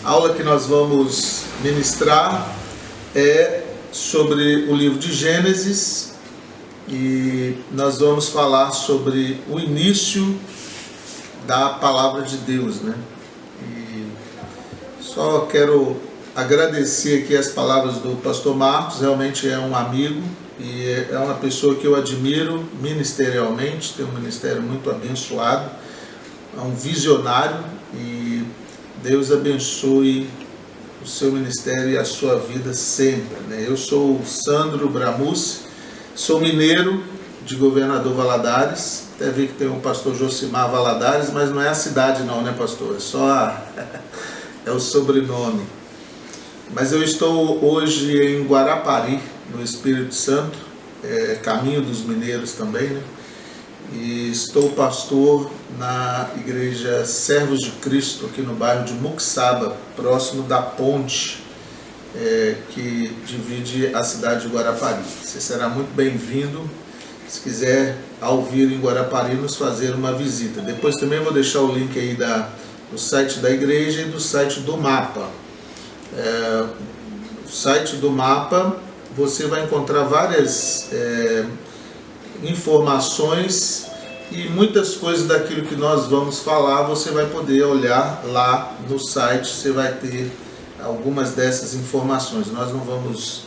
A aula que nós vamos ministrar é sobre o livro de Gênesis e nós vamos falar sobre o início da palavra de Deus, né? E só quero agradecer aqui as palavras do pastor Marcos, realmente é um amigo e é uma pessoa que eu admiro ministerialmente, tem um ministério muito abençoado, é um visionário e Deus abençoe o seu ministério e a sua vida sempre, né? Eu sou o Sandro Bramucci, sou mineiro de Governador Valadares, até vi que tem o pastor Josimar Valadares, mas não é a cidade não, né, pastor? É só é o sobrenome. Mas eu estou hoje em Guarapari, no Espírito Santo, caminho dos mineiros também, né? E estou pastor na igreja Servos de Cristo, aqui no bairro de Muxaba, próximo da ponte que divide a cidade de Guarapari. Você será muito bem-vindo, se quiser, ao vir em Guarapari, nos fazer uma visita. Depois também vou deixar o link aí do site da igreja e do site do mapa. No site do mapa você vai encontrar várias informações e muitas coisas daquilo que nós vamos falar você vai poder olhar lá no site, você vai ter algumas dessas informações. Nós não vamos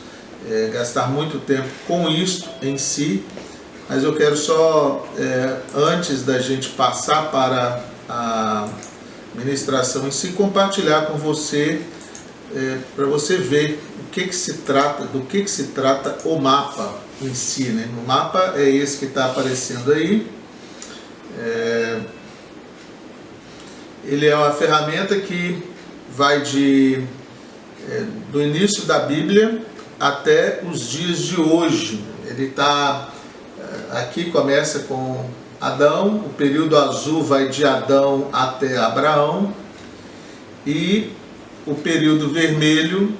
gastar muito tempo com isso em si, mas eu quero só, antes da gente passar para a ministração em si, compartilhar com você, para você ver do que se trata o mapa em si, né? O mapa é esse que está aparecendo aí. Ele é uma ferramenta que vai do início da Bíblia até os dias de hoje. Ele está aqui, começa com Adão, o período azul vai de Adão até Abraão, e o período vermelho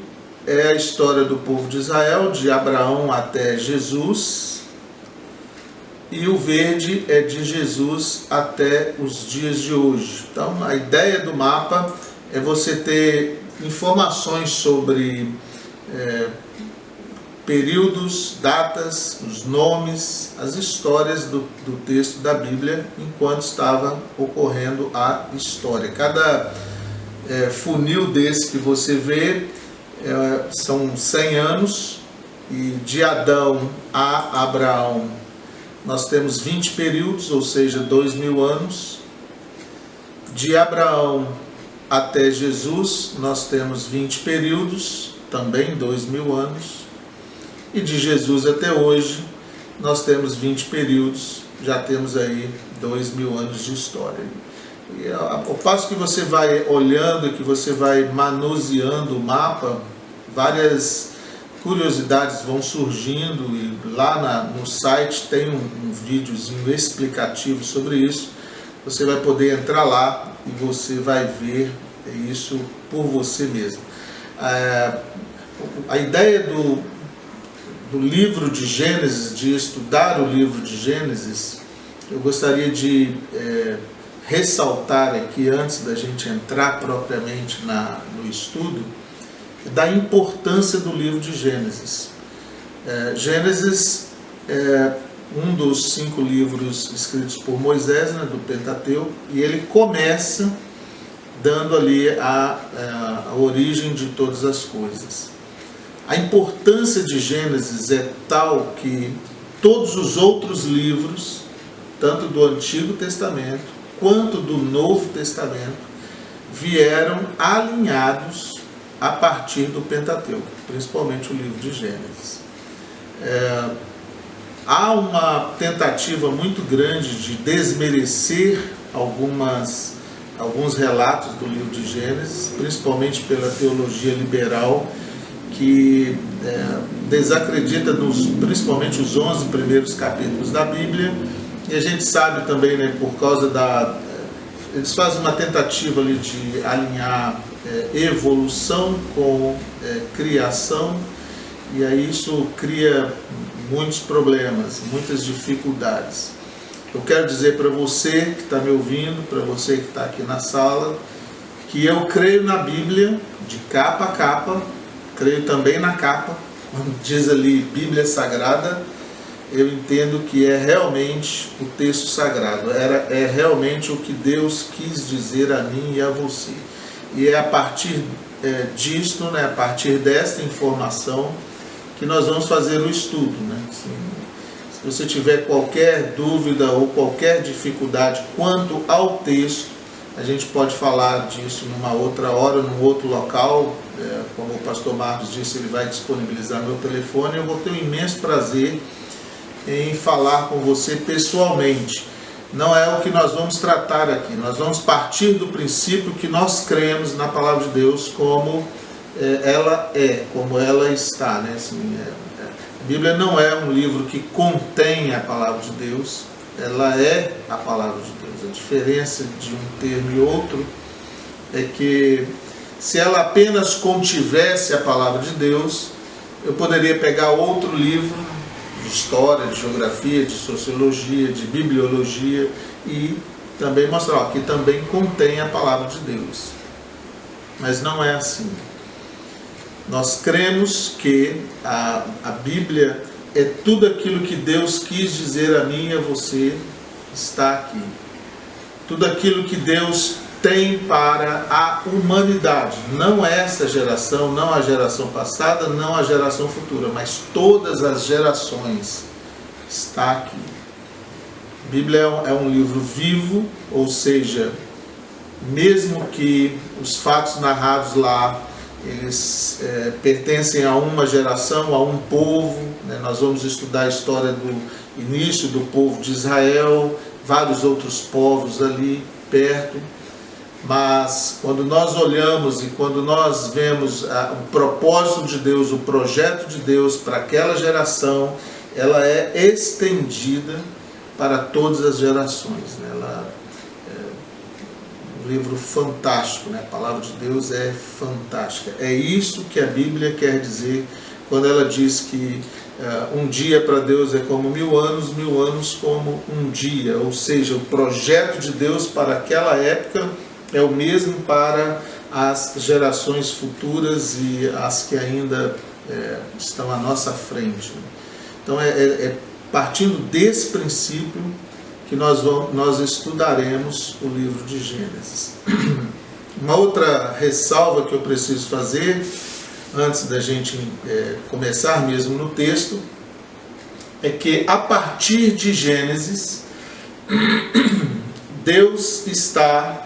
é a história do povo de Israel, de Abraão até Jesus, e o verde é de Jesus até os dias de hoje. Então, a ideia do mapa é você ter informações sobre períodos, datas, os nomes, as histórias do texto da Bíblia enquanto estava ocorrendo a história. Cada funil desse que você vê são 100 anos, e de Adão a Abraão nós temos 20 períodos, ou seja, 2000 anos. De Abraão até Jesus nós temos 20 períodos, também 2000 anos. E de Jesus até hoje nós temos 20 períodos, já temos aí 2000 anos de história. E ao passo que você vai olhando, que você vai manuseando o mapa, várias curiosidades vão surgindo, e lá no site tem um videozinho explicativo sobre isso. Você vai poder entrar lá e você vai ver isso por você mesmo. A ideia do livro de Gênesis, de estudar o livro de Gênesis, eu gostaria de ressaltar aqui, antes da gente entrar propriamente no estudo, da importância do livro de Gênesis. Gênesis é um dos 5 livros escritos por Moisés, né, do Pentateuco, e ele começa dando ali a origem de todas as coisas. A importância de Gênesis é tal que todos os outros livros, tanto do Antigo Testamento quanto do Novo Testamento, vieram alinhados a partir do Pentateuco, principalmente o livro de Gênesis. Há uma tentativa muito grande de desmerecer alguns relatos do livro de Gênesis, principalmente pela teologia liberal, que desacredita principalmente os 11 primeiros capítulos da Bíblia, e a gente sabe também, né, por causa eles fazem uma tentativa ali de alinhar evolução com criação, e aí isso cria muitos problemas, muitas dificuldades. Eu quero dizer para você que está me ouvindo, para você que está aqui na sala, que eu creio na Bíblia de capa a capa, creio também na capa, quando diz ali Bíblia Sagrada, eu entendo que é realmente o texto sagrado, é realmente o que Deus quis dizer a mim e a você. E é a partir disto, né, a partir desta informação, que nós vamos fazer o estudo, né? Se você tiver qualquer dúvida ou qualquer dificuldade quanto ao texto, a gente pode falar disso numa outra hora, num outro local. Como o pastor Marcos disse, ele vai disponibilizar meu telefone. Eu vou ter um imenso prazer em falar com você pessoalmente. Não é o que nós vamos tratar aqui. Nós vamos partir do princípio que nós cremos na palavra de Deus como ela é, como ela está, né? Assim, a Bíblia não é um livro que contém a palavra de Deus, ela é a palavra de Deus. A diferença de um termo e outro é que se ela apenas contivesse a palavra de Deus, eu poderia pegar outro livro de história, de geografia, de sociologia, de bibliologia e também mostrar que também contém a palavra de Deus. Mas não é assim. Nós cremos que a Bíblia é tudo aquilo que Deus quis dizer a mim e a você, está aqui. Tudo aquilo que Deus tem para a humanidade. Não essa geração, não a geração passada, não a geração futura, mas todas as gerações está aqui. A Bíblia é um livro vivo, ou seja, mesmo que os fatos narrados lá eles pertencem a uma geração, a um povo, né? Nós vamos estudar a história do início do povo de Israel, vários outros povos ali perto, mas quando nós olhamos e quando nós vemos o propósito de Deus, o projeto de Deus para aquela geração, ela é estendida para todas as gerações, né? Ela livro fantástico, né? A palavra de Deus é fantástica. É isso que a Bíblia quer dizer quando ela diz que um dia para Deus é como 1000 anos como um dia. Ou seja, o projeto de Deus para aquela época é o mesmo para as gerações futuras e as que ainda estão à nossa frente. Então partindo desse princípio que nós estudaremos o livro de Gênesis. Uma outra ressalva que eu preciso fazer, antes da gente começar mesmo no texto, é que a partir de Gênesis, Deus está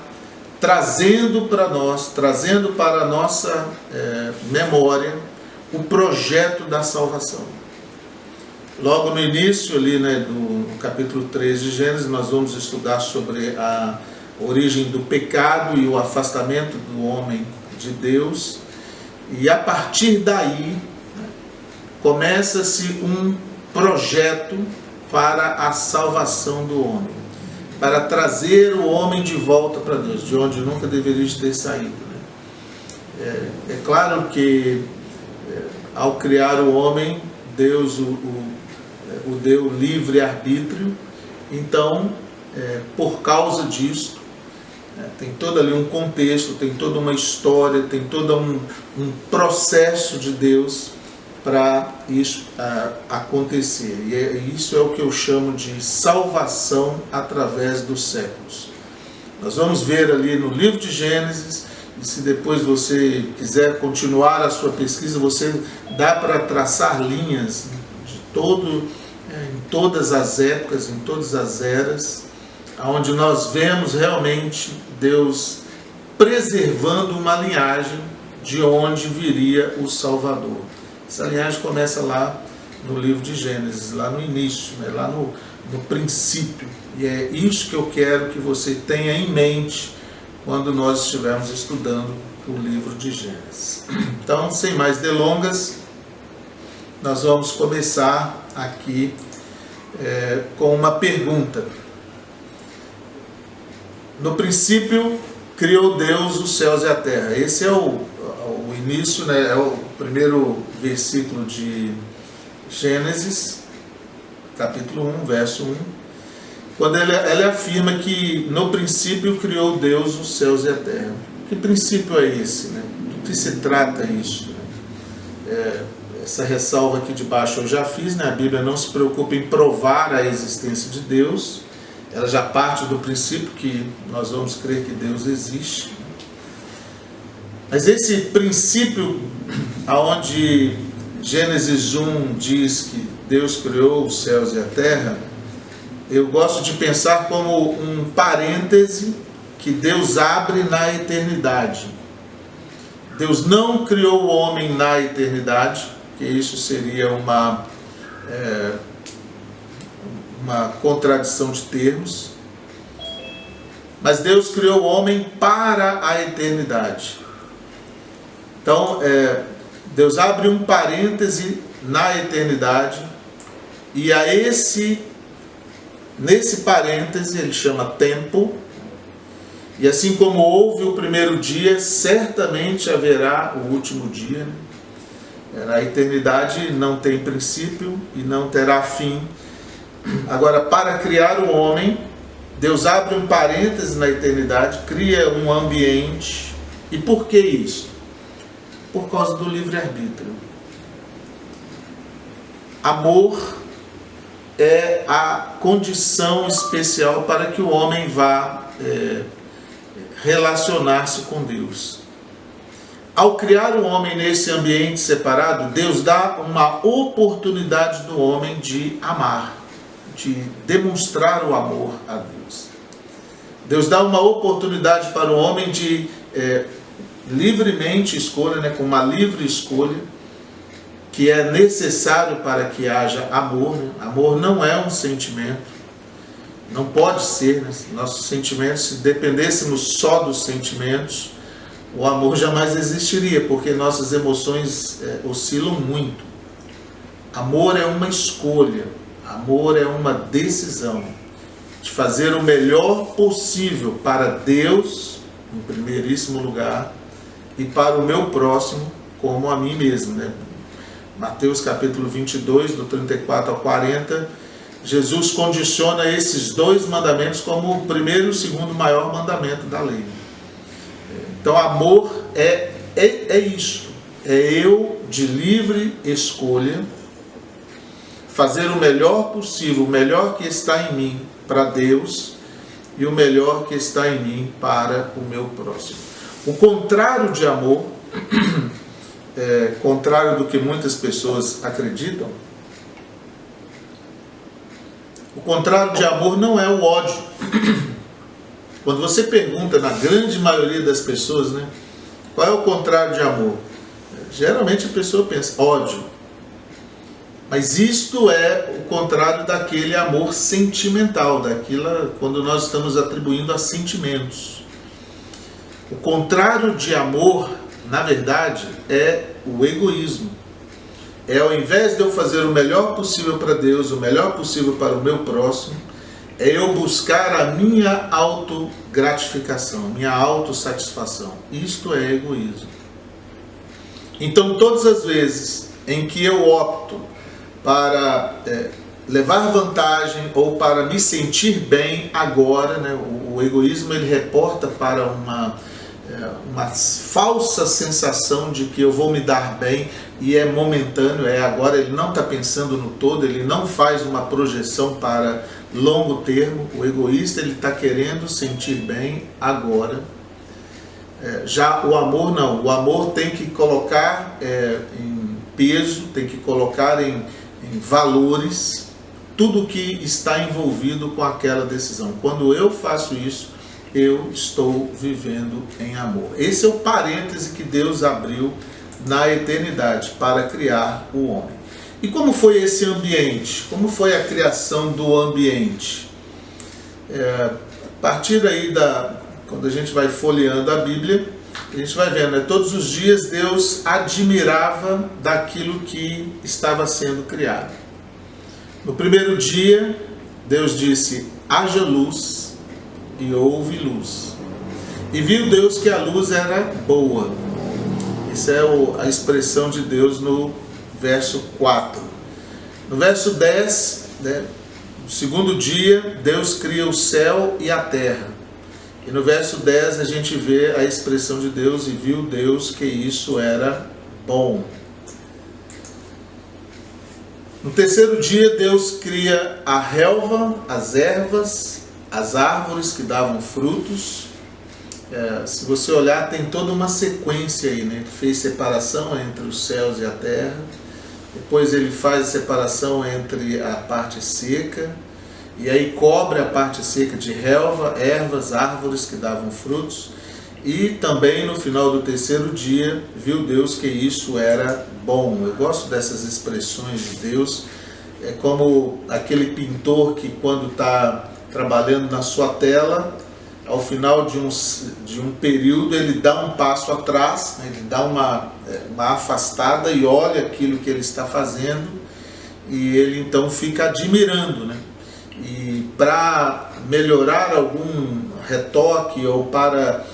trazendo para nós, trazendo para a nossa memória, o projeto da salvação. Logo no início, ali, né, do capítulo 3 de Gênesis, nós vamos estudar sobre a origem do pecado e o afastamento do homem de Deus. E a partir daí, começa-se um projeto para a salvação do homem, para trazer o homem de volta para Deus, de onde nunca deveria ter saído, né? É claro que ao criar o homem, Deus o deu livre arbítrio. Então, por causa disso, tem todo ali um contexto, tem toda uma história, tem todo um processo de Deus para isso acontecer. E isso é o que eu chamo de salvação através dos séculos. Nós vamos ver ali no livro de Gênesis, e se depois você quiser continuar a sua pesquisa, você dá para traçar linhas de em todas as épocas, em todas as eras, onde nós vemos realmente Deus preservando uma linhagem de onde viria o Salvador. Essa linhagem começa lá no livro de Gênesis, lá no início, né? Lá no princípio. E é isso que eu quero que você tenha em mente quando nós estivermos estudando o livro de Gênesis. Então, sem mais delongas, nós vamos começar aqui com uma pergunta. No princípio, criou Deus os céus e a terra. Esse é o início, né? É o primeiro versículo de Gênesis, capítulo 1, verso 1. Quando ele afirma que no princípio criou Deus os céus e a terra. Que princípio é esse, né? Do que se trata isso? Né? Essa ressalva aqui de baixo eu já fiz, né? A Bíblia não se preocupa em provar a existência de Deus, ela já parte do princípio que nós vamos crer que Deus existe. Mas esse princípio, aonde Gênesis 1 diz que Deus criou os céus e a terra, eu gosto de pensar como um parêntese que Deus abre na eternidade. Deus não criou o homem na eternidade, que isso seria uma contradição de termos, mas Deus criou o homem para a eternidade. Então, Deus abre um parêntese na eternidade, e nesse parêntese ele chama tempo, e assim como houve o primeiro dia, certamente haverá o último dia. A eternidade não tem princípio e não terá fim. Agora, para criar o homem, Deus abre um parêntese na eternidade, cria um ambiente. E por que isso? Por causa do livre-arbítrio. Amor é a condição especial para que o homem vá relacionar-se com Deus. Ao criar o homem nesse ambiente separado, Deus dá uma oportunidade do homem de amar, de demonstrar o amor a Deus. Deus dá uma oportunidade para o homem de livremente escolha, né, com uma livre escolha, que é necessário para que haja amor. Né? Amor não é um sentimento, não pode ser, né? Nossos sentimentos, se dependêssemos só dos sentimentos, o amor jamais existiria, porque nossas emoções oscilam muito. Amor é uma escolha, amor é uma decisão de fazer o melhor possível para Deus, em primeiríssimo lugar, e para o meu próximo, como a mim mesmo. Né? Mateus capítulo 22, do 34 ao 40, Jesus condiciona esses dois mandamentos como o primeiro e o segundo maior mandamento da lei. Então, amor é isso. É eu, de livre escolha, fazer o melhor possível, o melhor que está em mim para Deus e o melhor que está em mim para o meu próximo. O contrário de amor, contrário do que muitas pessoas acreditam, o contrário de amor não é o ódio. Quando você pergunta, na grande maioria das pessoas, né, qual é o contrário de amor? Geralmente a pessoa pensa, ódio. Mas isto é o contrário daquele amor sentimental, daquilo quando nós estamos atribuindo a sentimentos. O contrário de amor, na verdade, é o egoísmo. É, ao invés de eu fazer o melhor possível para Deus, o melhor possível para o meu próximo, é eu buscar a minha autogratificação, minha autossatisfação. Isto é egoísmo. Então, todas as vezes em que eu opto para levar vantagem ou para me sentir bem agora, né, o egoísmo ele reporta para uma falsa sensação de que eu vou me dar bem, e é momentâneo, agora. Ele não está pensando no todo, ele não faz uma projeção para longo termo. O egoísta ele está querendo sentir bem agora. Já o amor não, o amor tem que colocar em peso, tem que colocar em valores tudo que está envolvido com aquela decisão. Quando eu faço isso, eu estou vivendo em amor. Esse é o parêntese que Deus abriu na eternidade para criar o homem. E como foi esse ambiente? Como foi a criação do ambiente? A partir daí, quando a gente vai folheando a Bíblia, a gente vai vendo, né? Todos os dias Deus admirava daquilo que estava sendo criado. No primeiro dia, Deus disse, haja luz, e houve luz. E viu Deus que a luz era boa. Essa é a expressão de Deus no verso 4. No verso 10, né, no segundo dia, Deus cria o céu e a terra. E no verso 10 a gente vê a expressão de Deus: e viu Deus que isso era bom. No terceiro dia, Deus cria a relva, as ervas, as árvores que davam frutos. Se você olhar, tem toda uma sequência aí, né? Ele fez separação entre os céus e a terra. Depois ele faz a separação entre a parte seca. E aí cobre a parte seca de relva, ervas, árvores que davam frutos. E também no final do terceiro dia, viu Deus que isso era bom. Eu gosto dessas expressões de Deus. É como aquele pintor que, quando está trabalhando na sua tela, ao final de um período, ele dá um passo atrás, né? Ele dá uma afastada e olha aquilo que ele está fazendo, e ele então fica admirando, né? E para melhorar algum retoque ou para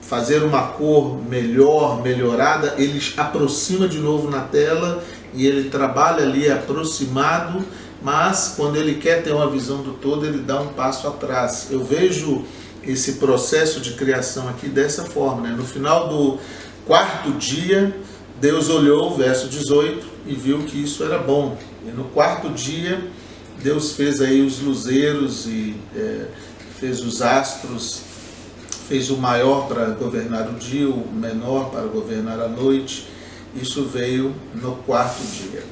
fazer uma cor melhor, melhorada, ele aproxima de novo na tela e ele trabalha ali aproximado, mas quando ele quer ter uma visão do todo, ele dá um passo atrás. Eu vejo esse processo de criação aqui dessa forma, né? No final do quarto dia, Deus olhou, verso 18, e viu que isso era bom. E no quarto dia, Deus fez aí os luzeiros e fez os astros, fez o maior para governar o dia, o menor para governar a noite. Isso veio no quarto dia.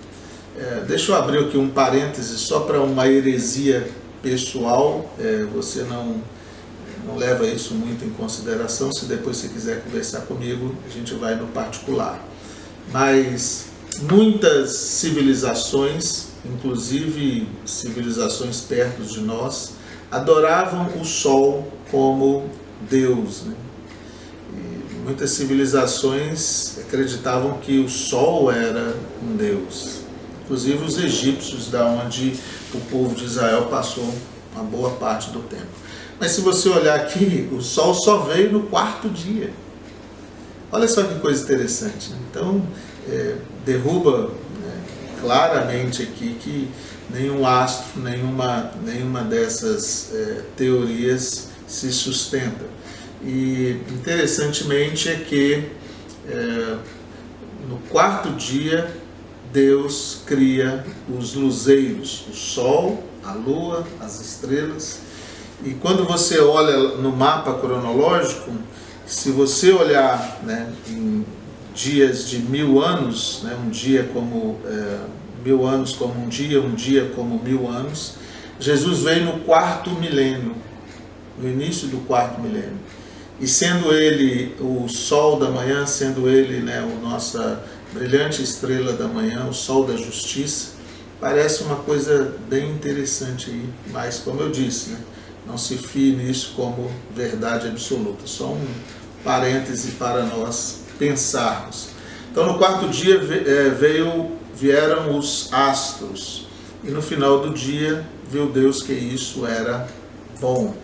Deixa eu abrir aqui um parêntese só para uma heresia pessoal. Você não leva isso muito em consideração. Se depois você quiser conversar comigo, a gente vai no particular. Mas muitas civilizações, inclusive civilizações perto de nós, adoravam o sol como Deus, né? E muitas civilizações acreditavam que o sol era um Deus. Inclusive os egípcios, da onde o povo de Israel passou uma boa parte do tempo. Mas se você olhar aqui, o sol só veio no quarto dia. Olha só que coisa interessante, né? Então, derruba claramente aqui que nenhum astro, nenhuma dessas teorias se sustenta. E interessantemente é que no quarto dia Deus cria os luzeiros, o sol, a lua, as estrelas. E quando você olha no mapa cronológico, se você olhar, né, em dias de 1000 anos, né, um dia como 1000 anos como um dia como 1000 anos, Jesus veio no quarto milênio, no início do quarto milênio. E sendo ele o sol da manhã, sendo ele, né, a nossa brilhante estrela da manhã, o sol da justiça, parece uma coisa bem interessante aí, mas como eu disse, né, não se fie nisso como verdade absoluta, só um parêntese para nós pensarmos. Então no quarto dia vieram os astros, e no final do dia viu Deus que isso era bom.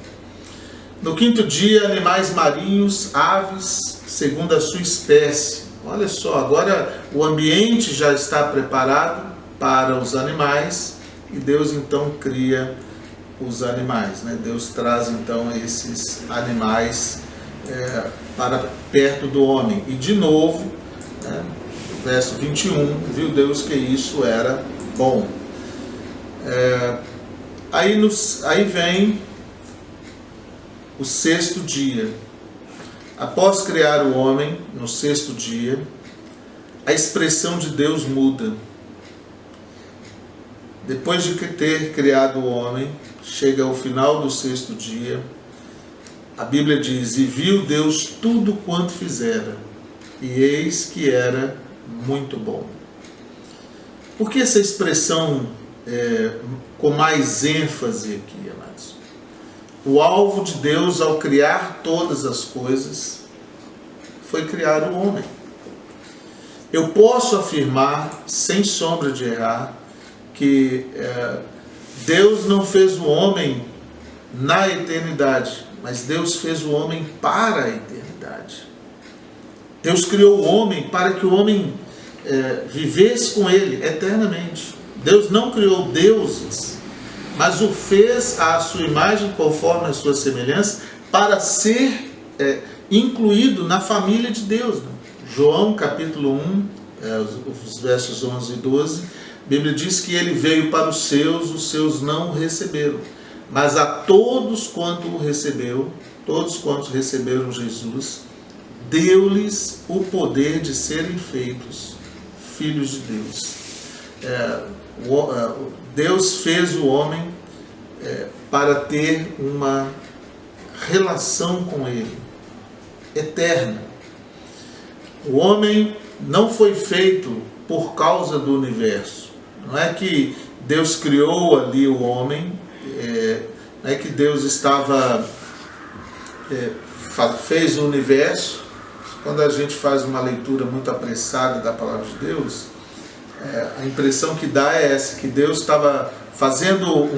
No quinto dia, animais marinhos, aves, segundo a sua espécie. Olha só, agora o ambiente já está preparado para os animais, e Deus então cria os animais, né? Deus traz então esses animais para perto do homem. E de novo, né, verso 21, viu Deus que isso era bom. Aí vem o sexto dia. Após criar o homem, no sexto dia, a expressão de Deus muda. Depois de ter criado o homem, chega ao final do sexto dia, a Bíblia diz: e viu Deus tudo quanto fizera, e eis que era muito bom. Por que essa expressão com mais ênfase aqui, amados? O alvo de Deus ao criar todas as coisas foi criar o homem. Eu posso afirmar, sem sombra de errar, que Deus não fez o homem na eternidade, mas Deus fez o homem para a eternidade. Deus criou o homem para que o homem vivesse com ele eternamente. Deus não criou deuses, mas o fez à sua imagem, conforme a sua semelhança, para ser incluído na família de Deus. Né? João capítulo 1, os versos 11 e 12, a Bíblia diz que ele veio para os seus não o receberam. Mas a todos quanto o recebeu, todos quantos receberam Jesus, deu-lhes o poder de serem feitos filhos de Deus. Deus fez o homem para ter uma relação com ele, eterna. O homem não foi feito por causa do universo. Não é que Deus criou ali o homem, não é que Deus fez o universo. Quando a gente faz uma leitura muito apressada da palavra de Deus, a impressão que dá é essa, que Deus estava fazendo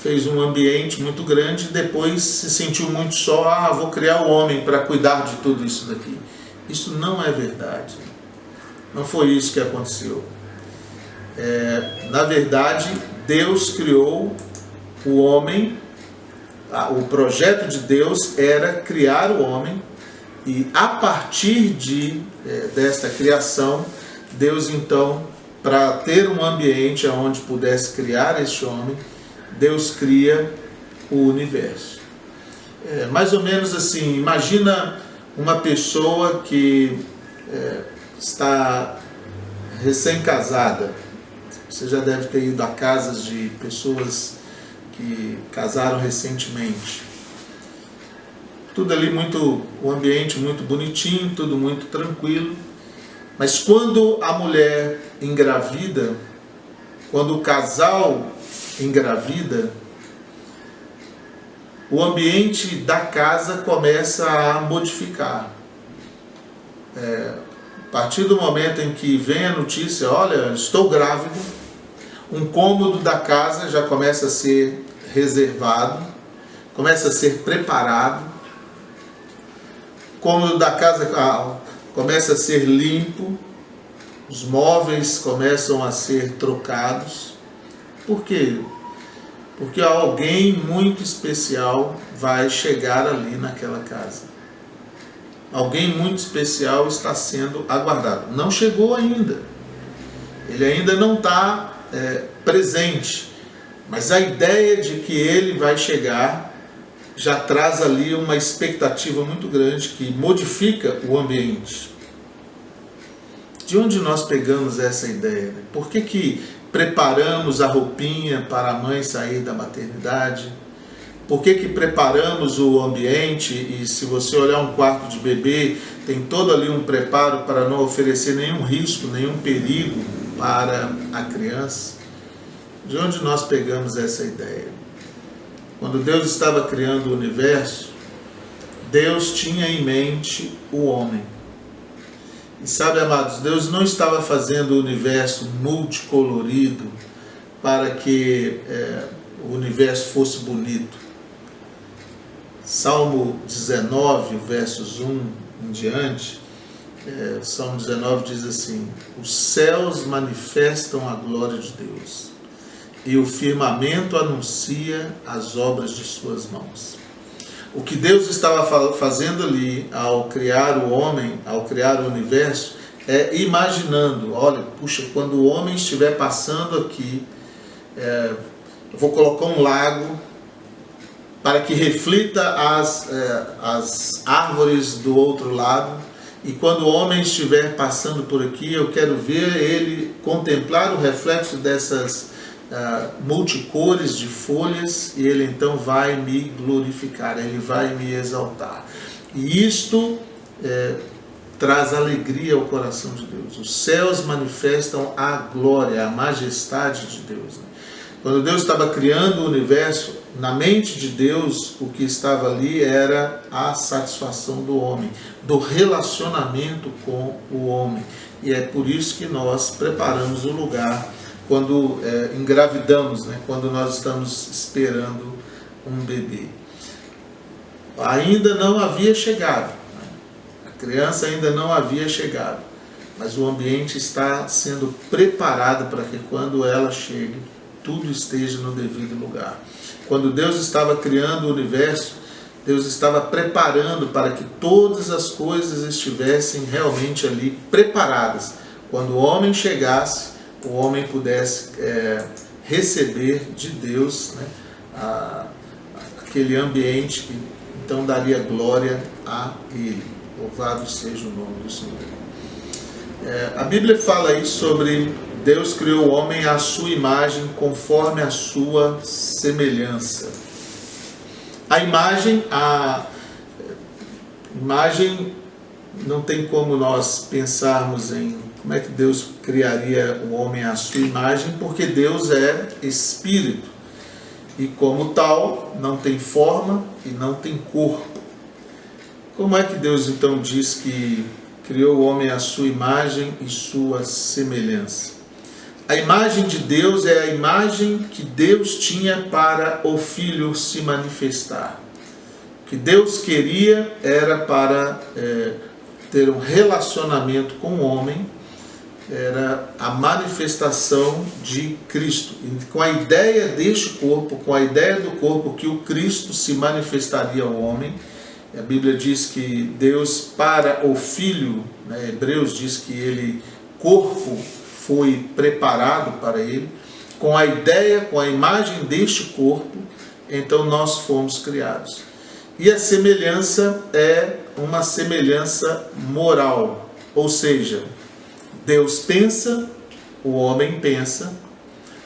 fez um ambiente muito grande e depois se sentiu muito só, vou criar o homem para cuidar de tudo isso daqui. Isso não é verdade. Não foi isso que aconteceu. Na verdade, Deus criou o homem. O projeto de Deus era criar o homem, e a partir desta criação, Deus então, para ter um ambiente onde pudesse criar este homem, Deus cria o universo. Mais ou menos assim, imagina uma pessoa que está recém-casada. Você já deve ter ido a casas de pessoas que casaram recentemente. Tudo ali o ambiente muito bonitinho, tudo muito tranquilo. Mas quando a mulher engravida, quando o casal engravida, o ambiente da casa começa a modificar. A partir do momento em que vem a notícia, olha, estou grávida, um cômodo da casa já começa a ser reservado, começa a ser preparado, o cômodo da casa começa a ser limpo, os móveis começam a ser trocados. Por quê? Porque alguém muito especial vai chegar ali naquela casa. Alguém muito especial está sendo aguardado. Não chegou ainda. Ele ainda não está presente, mas a ideia de que ele vai chegar já traz ali uma expectativa muito grande que modifica o ambiente. De onde nós pegamos essa ideia? Por que preparamos a roupinha para a mãe sair da maternidade? Por que preparamos o ambiente? E se você olhar um quarto de bebê, tem todo ali um preparo para não oferecer nenhum risco, nenhum perigo para a criança. De onde nós pegamos essa ideia? Quando Deus estava criando o universo, Deus tinha em mente o homem. E sabe, amados, Deus não estava fazendo o universo multicolorido para que o universo fosse bonito. Salmo 19, versos 1 em diante, Salmo 19 diz assim: os céus manifestam a glória de Deus, e o firmamento anuncia as obras de suas mãos. O que Deus estava fazendo ali ao criar o homem, ao criar o universo, imaginando, olha, puxa, quando o homem estiver passando aqui, eu vou colocar um lago para que reflita as árvores do outro lado, e quando o homem estiver passando por aqui, eu quero ver ele contemplar o reflexo dessas multicores de folhas, e ele então vai me glorificar, ele vai me exaltar. E isto traz alegria ao coração de Deus. Os céus manifestam a glória, a majestade de Deus. Quando Deus estava criando o universo, na mente de Deus, o que estava ali era a satisfação do homem, do relacionamento com o homem. E é por isso que nós preparamos o lugar quando engravidamos, quando nós estamos esperando um bebê. Ainda não havia chegado, a criança ainda não havia chegado, mas o ambiente está sendo preparado para que quando ela chegue, tudo esteja no devido lugar. Quando Deus estava criando o universo, Deus estava preparando para que todas as coisas estivessem realmente ali preparadas. Quando o homem chegasse, o homem pudesse receber de Deus, né, aquele ambiente que então daria glória a Ele. Louvado seja o nome do Senhor. A Bíblia fala aí sobre Deus criou o homem à sua imagem, conforme a sua semelhança. A imagem não tem como nós pensarmos em como é que Deus criaria o homem à sua imagem, porque Deus é espírito e como tal não tem forma e não tem corpo. Como é que Deus então diz que criou o homem à sua imagem e sua semelhança? A imagem de Deus é a imagem que Deus tinha para o Filho se manifestar. O que Deus queria era para ter um relacionamento com o homem, era a manifestação de Cristo. E com a ideia deste corpo, com a ideia do corpo que o Cristo se manifestaria ao homem, a Bíblia diz que Deus para o Filho, né, Hebreus diz que ele, corpo, foi preparado para ele, com a ideia, com a imagem deste corpo, então nós fomos criados. E a semelhança é uma semelhança moral, ou seja, Deus pensa, o homem pensa.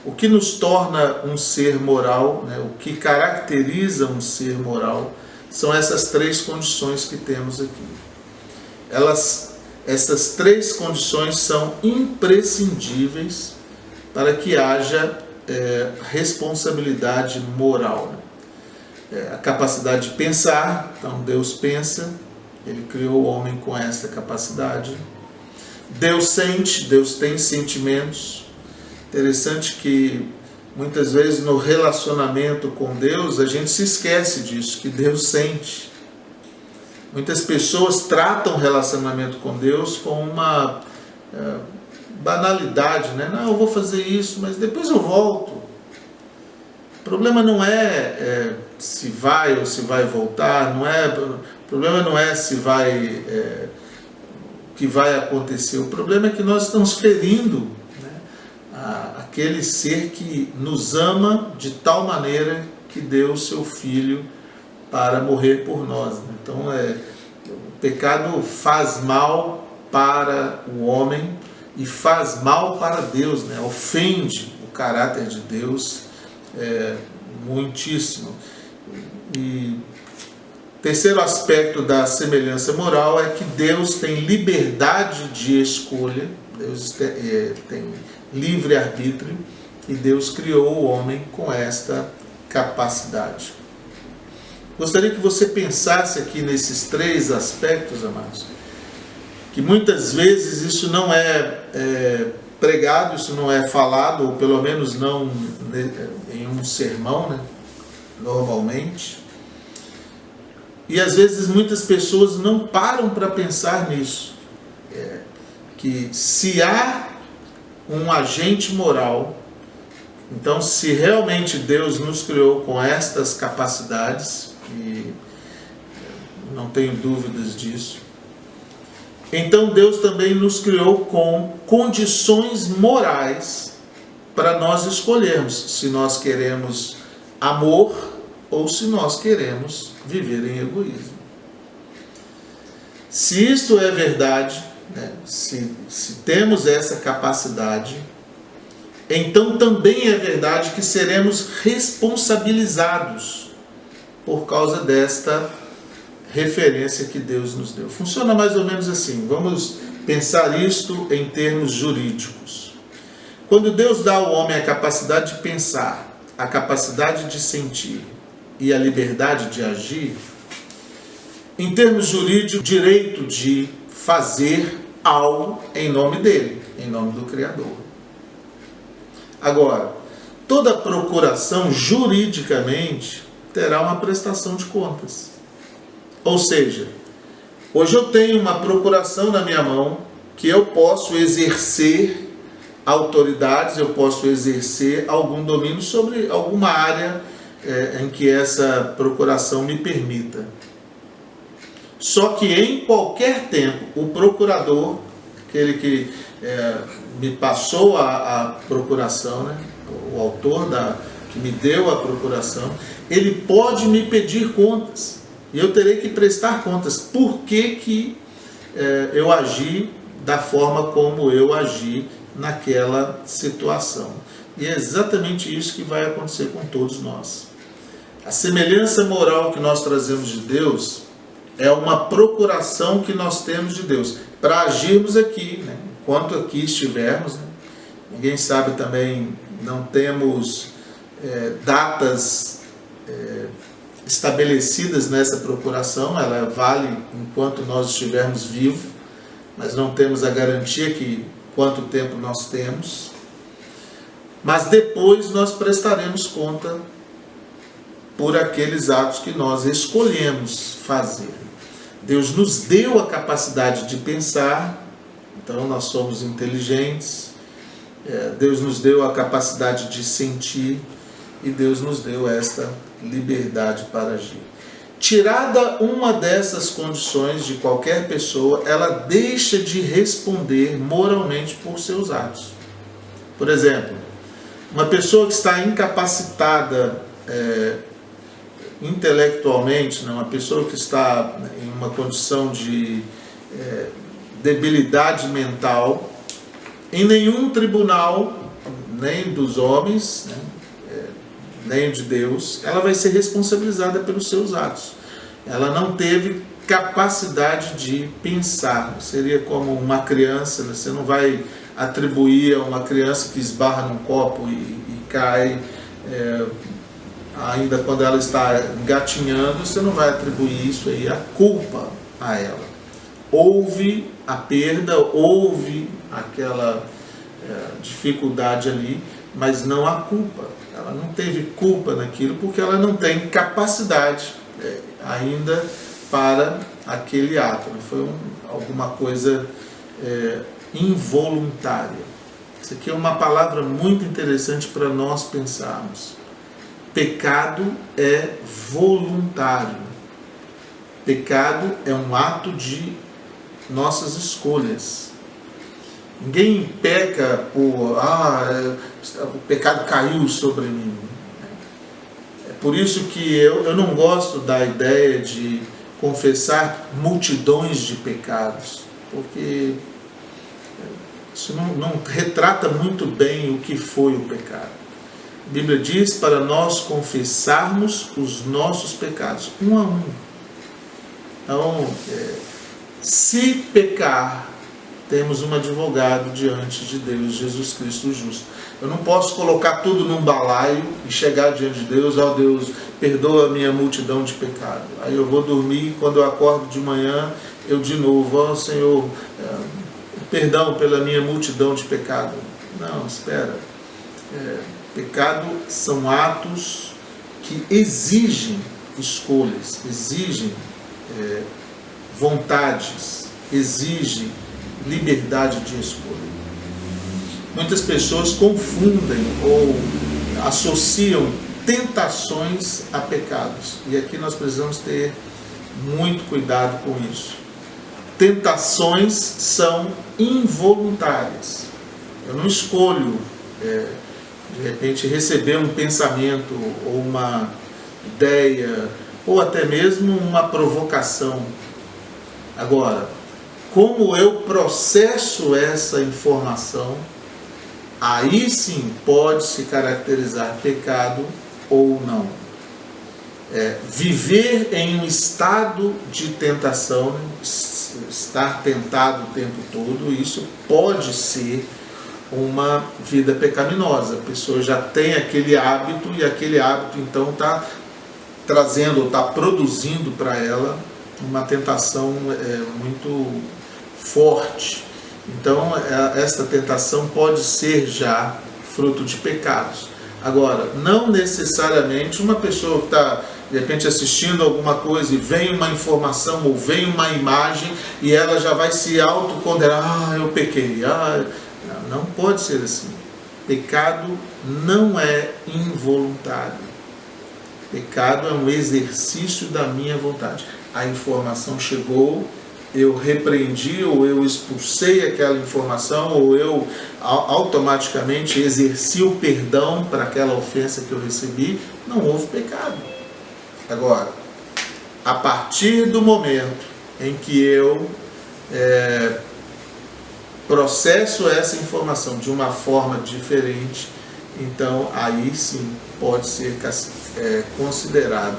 O que nos torna um ser moral, né, o que caracteriza um ser moral, são essas três condições que temos aqui. Essas três condições são imprescindíveis para que haja responsabilidade moral. A capacidade de pensar, então Deus pensa, Ele criou o homem com essa capacidade. Deus sente, Deus tem sentimentos. Interessante que muitas vezes no relacionamento com Deus a gente se esquece disso, que Deus sente. Muitas pessoas tratam o relacionamento com Deus com uma banalidade, né? Não, eu vou fazer isso, mas depois eu volto. O problema não é se vai ou se vai voltar, o problema não é se vai, o que vai acontecer. O problema é que nós estamos ferindo, né, aquele ser que nos ama de tal maneira que deu o seu Filho para morrer por nós. Então, o pecado faz mal para o homem e faz mal para Deus, né? Ofende o caráter de Deus muitíssimo. E terceiro aspecto da semelhança moral é que Deus tem liberdade de escolha, Deus tem livre-arbítrio, e Deus criou o homem com esta capacidade. Gostaria que você pensasse aqui nesses três aspectos, amados, que muitas vezes isso não é pregado, isso não é falado, ou pelo menos não em um sermão, né, normalmente. E às vezes muitas pessoas não param para pensar nisso, que se há um agente moral, então se realmente Deus nos criou com estas capacidades, e não tenho dúvidas disso, então Deus também nos criou com condições morais para nós escolhermos se nós queremos amor ou se nós queremos viver em egoísmo. Se isto é verdade, né, se temos essa capacidade, então também é verdade que seremos responsabilizados por causa desta referência que Deus nos deu. Funciona mais ou menos assim. Vamos pensar isto em termos jurídicos. Quando Deus dá ao homem a capacidade de pensar, a capacidade de sentir e a liberdade de agir, em termos jurídicos, direito de fazer algo em nome dele, em nome do Criador. Agora, toda procuração juridicamente terá uma prestação de contas. Ou seja, hoje eu tenho uma procuração na minha mão que eu posso exercer autoridades, eu posso exercer algum domínio sobre alguma área em que essa procuração me permita. Só que em qualquer tempo, o procurador, aquele que me passou a procuração, né, o autor que me deu a procuração, ele pode me pedir contas. E eu terei que prestar contas. Por que eu agi da forma como eu agi naquela situação? E é exatamente isso que vai acontecer com todos nós. A semelhança moral que nós trazemos de Deus é uma procuração que nós temos de Deus para agirmos aqui, né? Enquanto aqui estivermos, né? Ninguém sabe também, não temos datas estabelecidas nessa procuração, ela vale enquanto nós estivermos vivos, mas não temos a garantia que quanto tempo nós temos. Mas depois nós prestaremos conta por aqueles atos que nós escolhemos fazer. Deus nos deu a capacidade de pensar, então nós somos inteligentes. Deus nos deu a capacidade de sentir e Deus nos deu esta liberdade para agir. Tirada uma dessas condições de qualquer pessoa, ela deixa de responder moralmente por seus atos. Por exemplo, uma pessoa que está incapacitada intelectualmente, uma pessoa que está em uma condição de debilidade mental, em nenhum tribunal, nem dos homens, nem de Deus, ela vai ser responsabilizada pelos seus atos. Ela não teve capacidade de pensar. Seria como uma criança, você não vai atribuir a uma criança que esbarra num copo e cai, ainda quando ela está engatinhando, você não vai atribuir isso aí, a culpa a ela. Houve a perda, houve aquela dificuldade ali, mas não a culpa. Ela não teve culpa naquilo porque ela não tem capacidade ainda para aquele ato. Não foi alguma coisa involuntária. Isso aqui é uma palavra muito interessante para nós pensarmos. Pecado é voluntário. Pecado é um ato de nossas escolhas. Ninguém peca por, o pecado caiu sobre mim. É por isso que eu não gosto da ideia de confessar multidões de pecados, porque isso não retrata muito bem o que foi o pecado. A Bíblia diz para nós confessarmos os nossos pecados, um a um. Então, se pecar, temos um advogado diante de Deus, Jesus Cristo justo. Eu não posso colocar tudo num balaio e chegar diante de Deus, Deus, perdoa a minha multidão de pecado. Aí eu vou dormir, quando eu acordo de manhã, eu de novo, Senhor, perdão pela minha multidão de pecado. Não, espera. Pecado são atos que exigem escolhas, exigem vontades, exigem liberdade de escolha. Muitas pessoas confundem ou associam tentações a pecados. E aqui nós precisamos ter muito cuidado com isso. Tentações são involuntárias. Eu não escolho, de repente, receber um pensamento ou uma ideia, ou até mesmo uma provocação. Agora, como eu processo essa informação, aí sim pode se caracterizar pecado ou não. Viver em um estado de tentação, estar tentado o tempo todo, isso pode ser uma vida pecaminosa. A pessoa já tem aquele hábito e aquele hábito então está trazendo, está produzindo para ela uma tentação muito forte. Então, esta tentação pode ser já fruto de pecados. Agora, não necessariamente uma pessoa que está, de repente, assistindo alguma coisa e vem uma informação ou vem uma imagem e ela já vai se autocondenar, eu pequei, Não pode ser assim. Pecado não é involuntário. Pecado é um exercício da minha vontade. A informação chegou, eu repreendi ou eu expulsei aquela informação, ou eu automaticamente exerci o perdão para aquela ofensa que eu recebi. Não houve pecado. Agora, a partir do momento em que eu processo essa informação de uma forma diferente, então aí sim pode ser considerado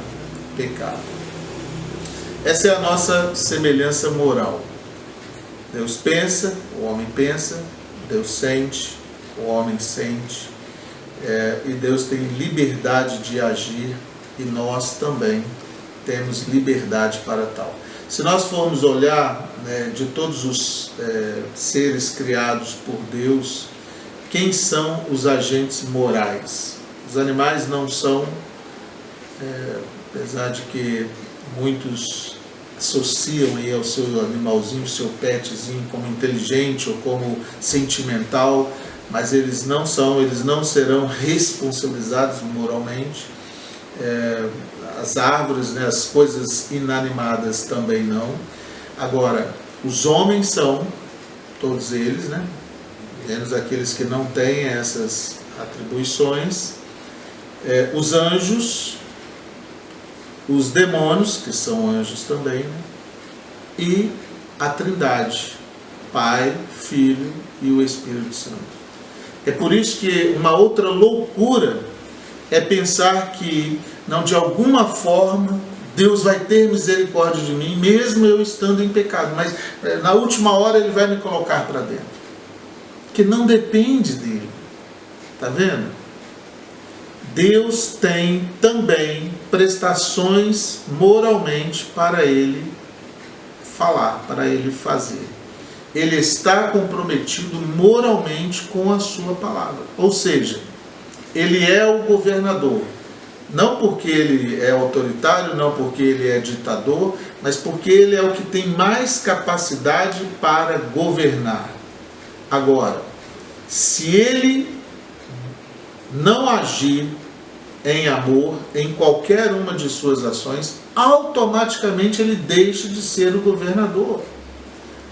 pecado. Essa é a nossa semelhança moral. Deus pensa, o homem pensa, Deus sente, o homem sente, e Deus tem liberdade de agir, e nós também temos liberdade para tal. Se nós formos olhar, de todos os seres criados por Deus, quem são os agentes morais? Os animais não são, apesar de que muitos associam aí ao seu animalzinho, seu petzinho, como inteligente ou como sentimental, mas eles não serão responsabilizados moralmente. As árvores, as coisas inanimadas também não. Agora, os homens são, todos eles, menos aqueles que não têm essas atribuições, os anjos, os demônios, que são anjos também, e a Trindade, Pai, Filho e o Espírito Santo. É por isso que uma outra loucura é pensar que, não, de alguma forma, Deus vai ter misericórdia de mim, mesmo eu estando em pecado, mas na última hora Ele vai me colocar para dentro. Que não depende dele. Está vendo? Deus tem também prestações moralmente para Ele falar, para Ele fazer. Ele está comprometido moralmente com a sua palavra. Ou seja, Ele é o governador. Não porque Ele é autoritário, não porque Ele é ditador, mas porque Ele é o que tem mais capacidade para governar. Agora, se Ele não agir em amor, em qualquer uma de suas ações, automaticamente Ele deixa de ser o governador.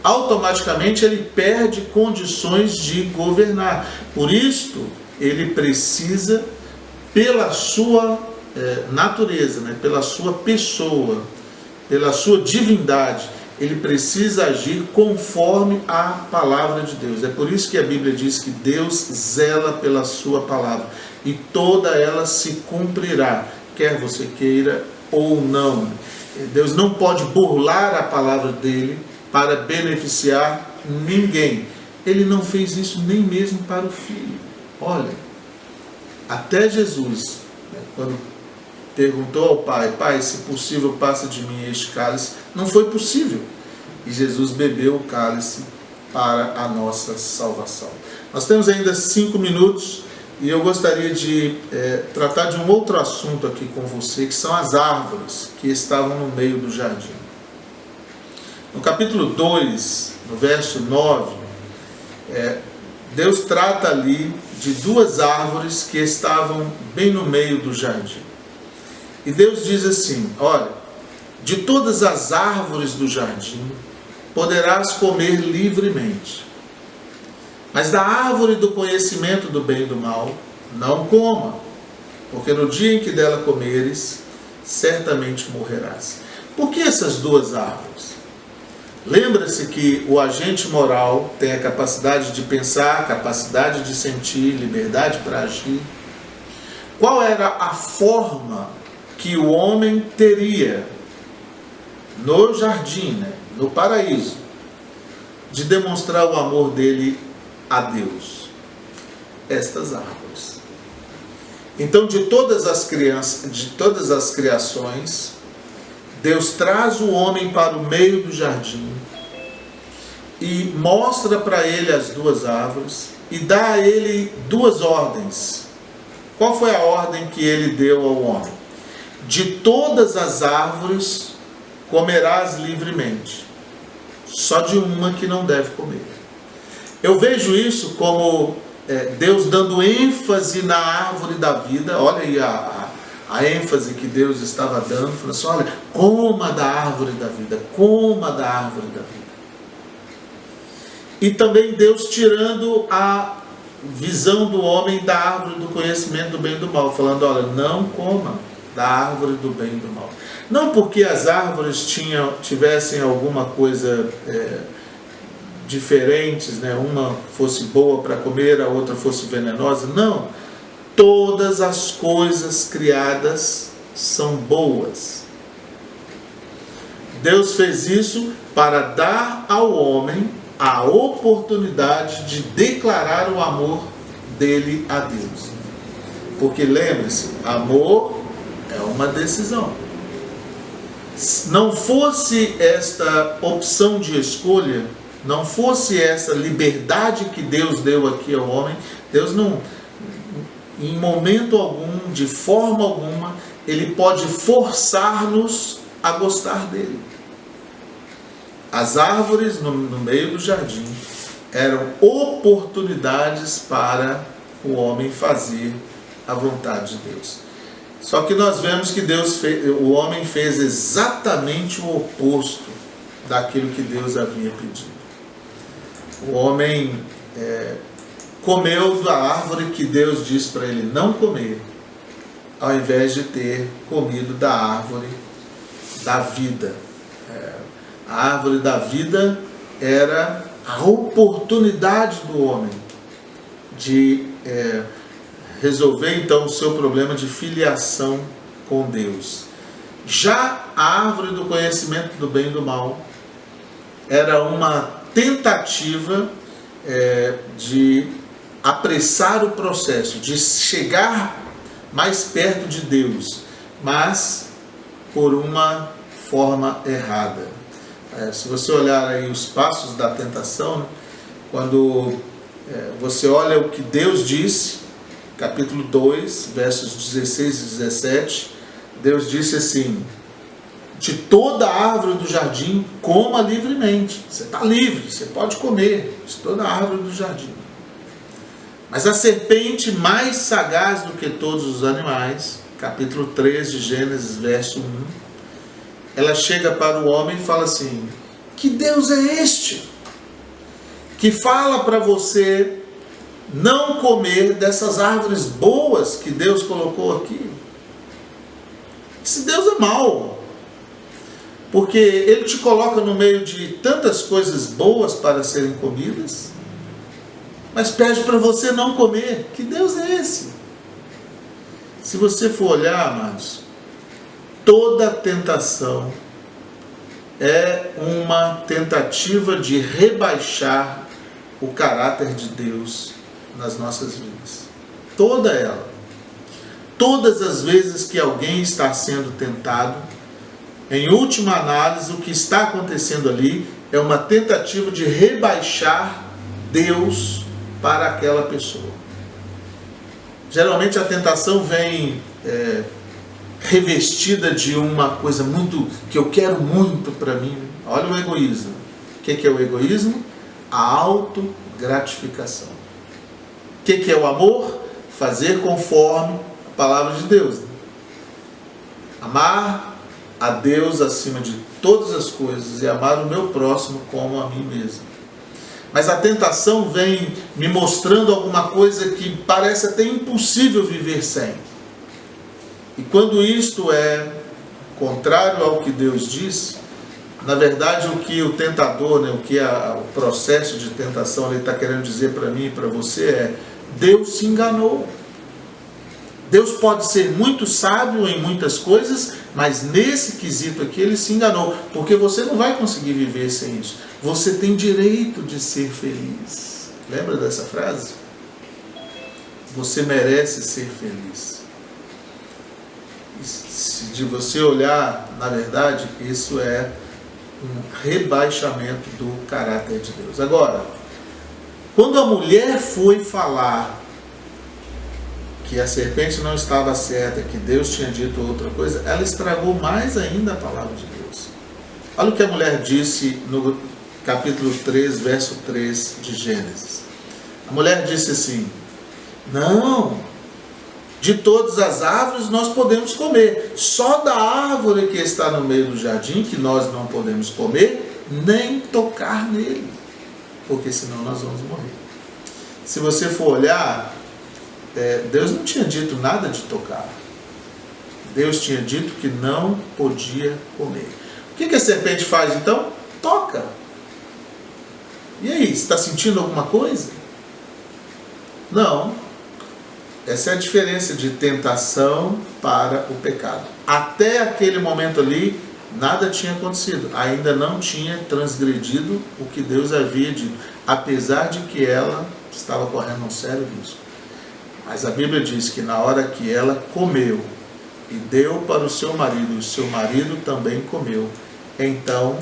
Automaticamente Ele perde condições de governar. Por isso, Ele precisa, pela sua natureza, pela sua pessoa, pela sua divindade, Ele precisa agir conforme a palavra de Deus. É por isso que a Bíblia diz que Deus zela pela sua palavra, e toda ela se cumprirá, quer você queira ou não. Deus não pode burlar a palavra dele para beneficiar ninguém. Ele não fez isso nem mesmo para o Filho. Olha, até Jesus, quando perguntou ao Pai: Pai, se possível, passa de mim este cálice, não foi possível. E Jesus bebeu o cálice para a nossa salvação. Nós temos ainda 5 minutos e eu gostaria de tratar de um outro assunto aqui com você, que são as árvores que estavam no meio do jardim. No capítulo 2, no verso 9, Deus trata ali de 2 árvores que estavam bem no meio do jardim. E Deus diz assim: olha, de todas as árvores do jardim poderás comer livremente, mas da árvore do conhecimento do bem e do mal não coma, porque no dia em que dela comeres, certamente morrerás. Por que essas 2 árvores? Lembra-se que o agente moral tem a capacidade de pensar, capacidade de sentir, liberdade para agir. Qual era a forma que o homem teria no jardim, no paraíso, de demonstrar o amor dele a Deus? Estas árvores. Então, de todas as criações, Deus traz o homem para o meio do jardim e mostra para ele as 2 árvores e dá a ele 2 ordens. Qual foi a ordem que ele deu ao homem? De todas as árvores comerás livremente, só de uma que não deve comer. Eu vejo isso como Deus dando ênfase na árvore da vida. Olha aí a ênfase que Deus estava dando, falando assim, olha, coma da árvore da vida, coma da árvore da vida. E também Deus tirando a visão do homem da árvore do conhecimento do bem e do mal, falando, olha, não coma da árvore do bem e do mal. Não porque as árvores tivessem alguma coisa diferentes, né? Uma fosse boa para comer, a outra fosse venenosa, não. Todas as coisas criadas são boas. Deus fez isso para dar ao homem a oportunidade de declarar o amor dele a Deus. Porque lembre-se, amor é uma decisão. Se não fosse esta opção de escolha, não fosse essa liberdade que Deus deu aqui ao homem, Deus não, em momento algum, de forma alguma, Ele pode forçar-nos a gostar dele. As árvores no meio do jardim eram oportunidades para o homem fazer a vontade de Deus. Só que nós vemos que o homem fez exatamente o oposto daquilo que Deus havia pedido. O homem comeu da árvore que Deus disse para ele não comer, ao invés de ter comido da árvore da vida. A árvore da vida era a oportunidade do homem de resolver então o seu problema de filiação com Deus. Já a árvore do conhecimento do bem e do mal era uma tentativa de apressar o processo, de chegar mais perto de Deus, mas por uma forma errada. Se você olhar aí os passos da tentação, né, quando você olha o que Deus disse, capítulo 2, versos 16 e 17, Deus disse assim, de toda árvore do jardim, coma livremente. Você está livre, você pode comer de toda árvore do jardim. Mas a serpente mais sagaz do que todos os animais, capítulo 3 de Gênesis, verso 1, ela chega para o homem e fala assim, que Deus é este que fala para você não comer dessas árvores boas que Deus colocou aqui? Esse Deus é mau, porque Ele te coloca no meio de tantas coisas boas para serem comidas, mas pede para você não comer. Que Deus é esse? Se você for olhar, amados, toda tentação é uma tentativa de rebaixar o caráter de Deus nas nossas vidas. Toda ela. Todas as vezes que alguém está sendo tentado, em última análise, o que está acontecendo ali é uma tentativa de rebaixar Deus para aquela pessoa. Geralmente a tentação vem revestida de uma coisa muito que eu quero muito para mim. Olha o egoísmo. O que é o egoísmo? A autogratificação. O que é o amor? Fazer conforme a palavra de Deus. Amar a Deus acima de todas as coisas e amar o meu próximo como a mim mesmo. Mas a tentação vem me mostrando alguma coisa que parece até impossível viver sem. E quando isto é contrário ao que Deus diz, na verdade o que o tentador, né, o processo de tentação ele está querendo dizer para mim e para você é, Deus se enganou. Deus pode ser muito sábio em muitas coisas, mas nesse quesito aqui ele se enganou, porque você não vai conseguir viver sem isso. Você tem direito de ser feliz. Lembra dessa frase? Você merece ser feliz. Se de você olhar, na verdade, isso é um rebaixamento do caráter de Deus. Agora, quando a mulher foi falar que a serpente não estava certa, que Deus tinha dito outra coisa, ela estragou mais ainda a palavra de Deus. Olha o que a mulher disse no capítulo 3, verso 3 de Gênesis. A mulher disse assim: não, de todas as árvores nós podemos comer, só da árvore que está no meio do jardim, que nós não podemos comer, nem tocar nele, porque senão nós vamos morrer. Se você for olhar, Deus não tinha dito nada de tocar. Deus tinha dito que não podia comer. O que a serpente faz então? Toca. E aí, está sentindo alguma coisa? Não. Essa é a diferença de tentação para o pecado. Até aquele momento ali, nada tinha acontecido. Ainda não tinha transgredido o que Deus havia dito, apesar de que ela estava correndo um sério risco. Mas a Bíblia diz que na hora que ela comeu e deu para o seu marido, e o seu marido também comeu, então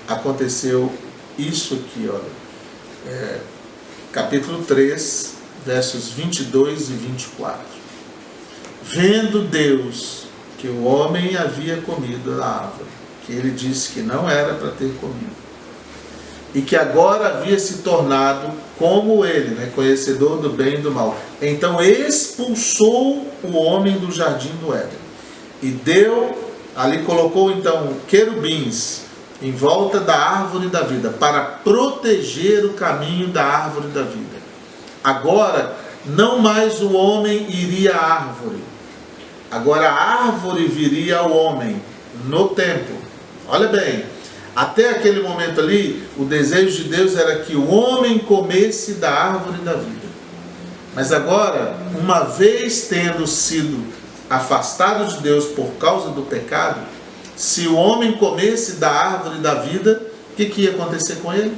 aconteceu isso aqui, olha. Capítulo 3, versos 22 e 24. Vendo Deus que o homem havia comido da árvore, que ele disse que não era para ter comido, e que agora havia se tornado como ele, conhecedor do bem e do mal, então expulsou o homem do jardim do Éden, e ali colocou então querubins em volta da árvore da vida, para proteger o caminho da árvore da vida. Agora, não mais o homem iria à árvore, agora a árvore viria ao homem, no tempo. Olha bem, até aquele momento ali, o desejo de Deus era que o homem comesse da árvore da vida. Mas agora, uma vez tendo sido afastado de Deus por causa do pecado, se o homem comesse da árvore da vida, o que ia acontecer com ele?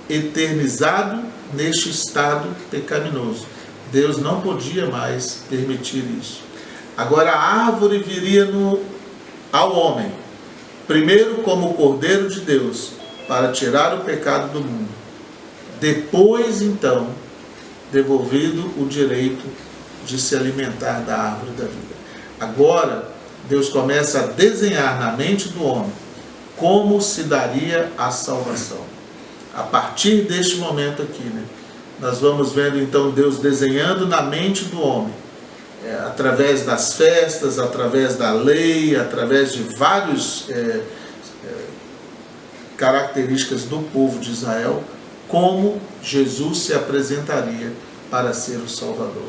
Eternizado neste estado pecaminoso. Deus não podia mais permitir isso. Agora a árvore viria ao homem, primeiro como o Cordeiro de Deus, para tirar o pecado do mundo. Depois, então, devolvido o direito de se alimentar da árvore da vida. Agora, Deus começa a desenhar na mente do homem como se daria a salvação. A partir deste momento aqui, nós vamos vendo então Deus desenhando na mente do homem, através das festas, através da lei, através de várias características do povo de Israel, como Jesus se apresentaria para ser o Salvador.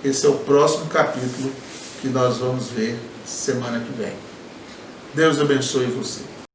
Esse é o próximo capítulo que nós vamos ver semana que vem. Deus abençoe você.